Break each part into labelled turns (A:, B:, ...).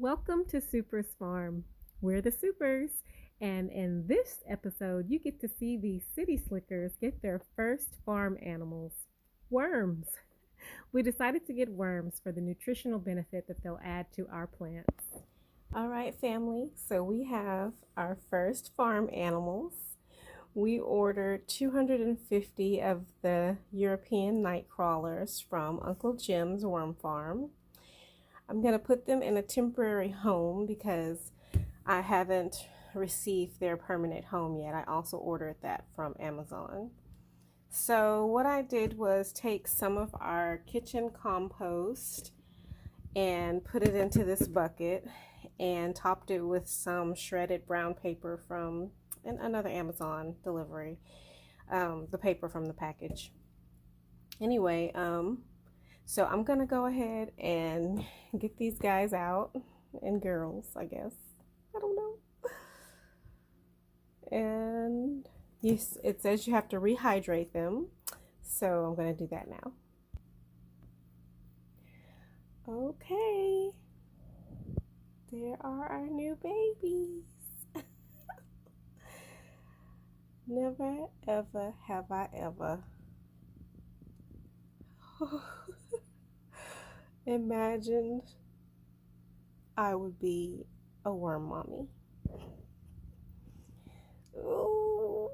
A: Welcome to Super's Farm. We're the Supers, and in this episode, you get to see these city slickers get their first farm animals worms. We decided to get worms for the nutritional benefit that they'll add to our plants. All right, family, so we have our first farm animals. We ordered 250 of the European night crawlers from Uncle Jim's worm farm. I'm going to put them in a temporary home because I haven't received their permanent home yet. I also ordered that from Amazon. So what I did was take some of our kitchen compost and put it into this bucket and topped it with some shredded brown paper from another Amazon delivery, the paper from the package. Anyway, so I'm gonna go ahead and get these guys out, and girls, I guess. I don't know. And yes, it says you have to rehydrate them. So I'm gonna do that now. Okay. There are our new babies. Never, ever have I ever imagined I would be a worm mommy. Ooh.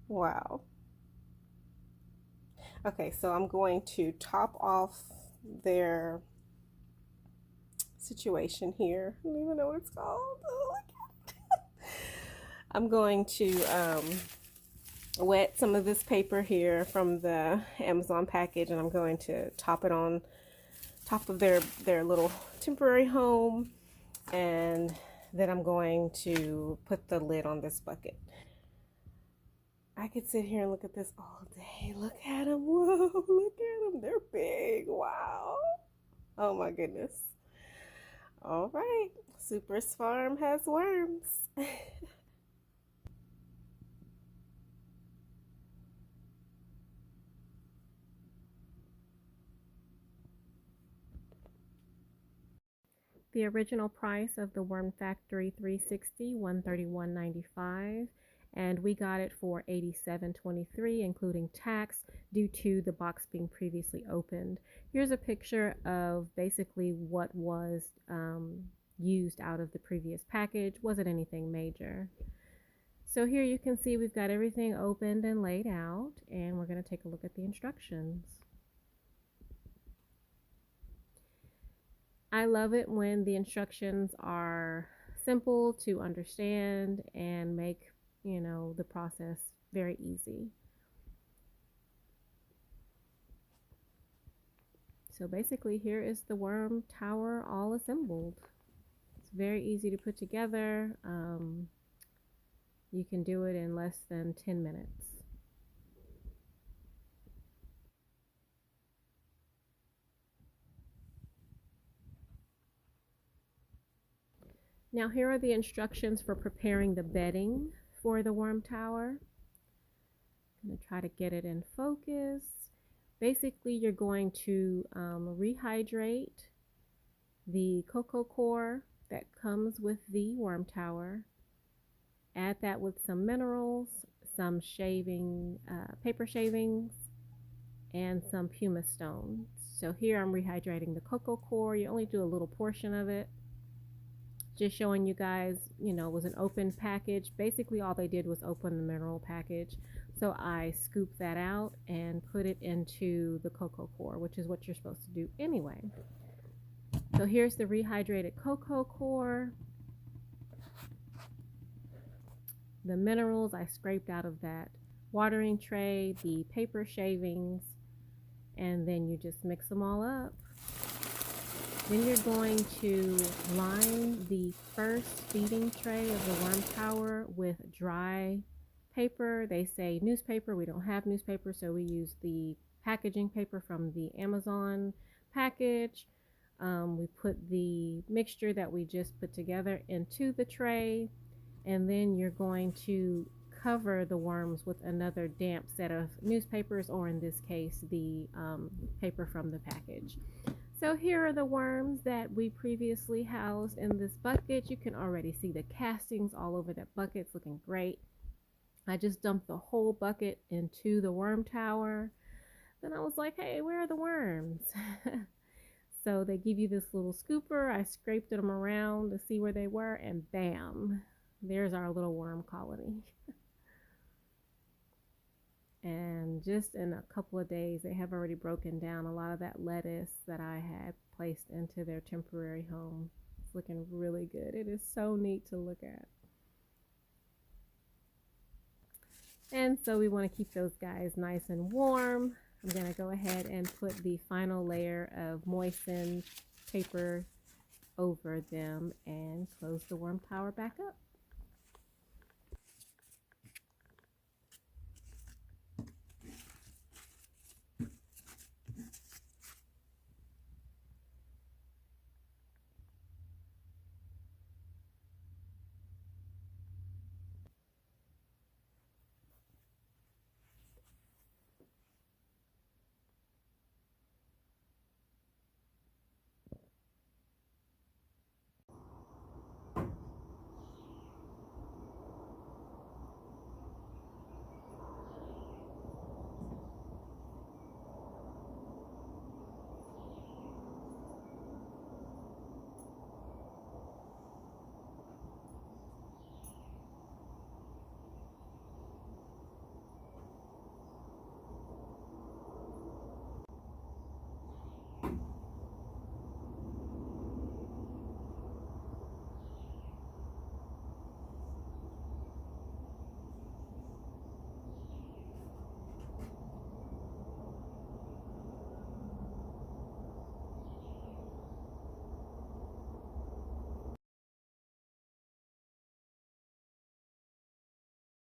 A: Wow. Okay, so I'm going to top off their situation here. I don't even know what it's called. Oh my God. I'm going to wet some of this paper here from the Amazon package, and I'm going to top it on top of their little temporary home, and then I'm going to put the lid on this bucket. I could sit here and look at this all day. Look at them. Whoa, look at them. They're big. Wow. Oh my goodness. All right. Super's Farm has worms. The original price of the Worm Factory 360, $131.95, and we got it for $87.23, including tax, due to the box being previously opened. Here's a picture of basically what was used out of the previous package. Wasn't anything major. So here you can see we've got everything opened and laid out, and we're going to take a look at the instructions. I love it when the instructions are simple to understand and make, the process very easy. So basically here is the worm tower all assembled. It's very easy to put together. You can do it in less than 10 minutes. Now here are the instructions for preparing the bedding for the worm tower. I'm going to try to get it in focus. Basically, you're going to rehydrate the cocoa core that comes with the worm tower. Add that with some minerals, some paper shavings, and some pumice stone. So here I'm rehydrating the cocoa core. You only do a little portion of it. Just showing you guys, it was an open package. Basically all they did was open the mineral package. So I scooped that out and put it into the cocoa core, which is what you're supposed to do anyway. So here's the rehydrated cocoa core. The minerals I scraped out of that watering tray, the paper shavings, and then you just mix them all up. Then you're going to line the first feeding tray of the worm tower with dry paper. They say newspaper. We don't have newspaper, so we use the packaging paper from the Amazon package. We put the mixture that we just put together into the tray, and then you're going to cover the worms with another damp set of newspapers, or in this case, the paper from the package. So here are the worms that we previously housed in this bucket. You can already see the castings all over that bucket. It's looking great. I just dumped the whole bucket into the worm tower. Then I was like, hey, where are the worms? So they give you this little scooper. I scraped them around to see where they were, and bam, there's our little worm colony. And just in a couple of days, they have already broken down a lot of that lettuce that I had placed into their temporary home. It's looking really good. It is so neat to look at. And so we want to keep those guys nice and warm. I'm going to go ahead and put the final layer of moistened paper over them and close the worm tower back up.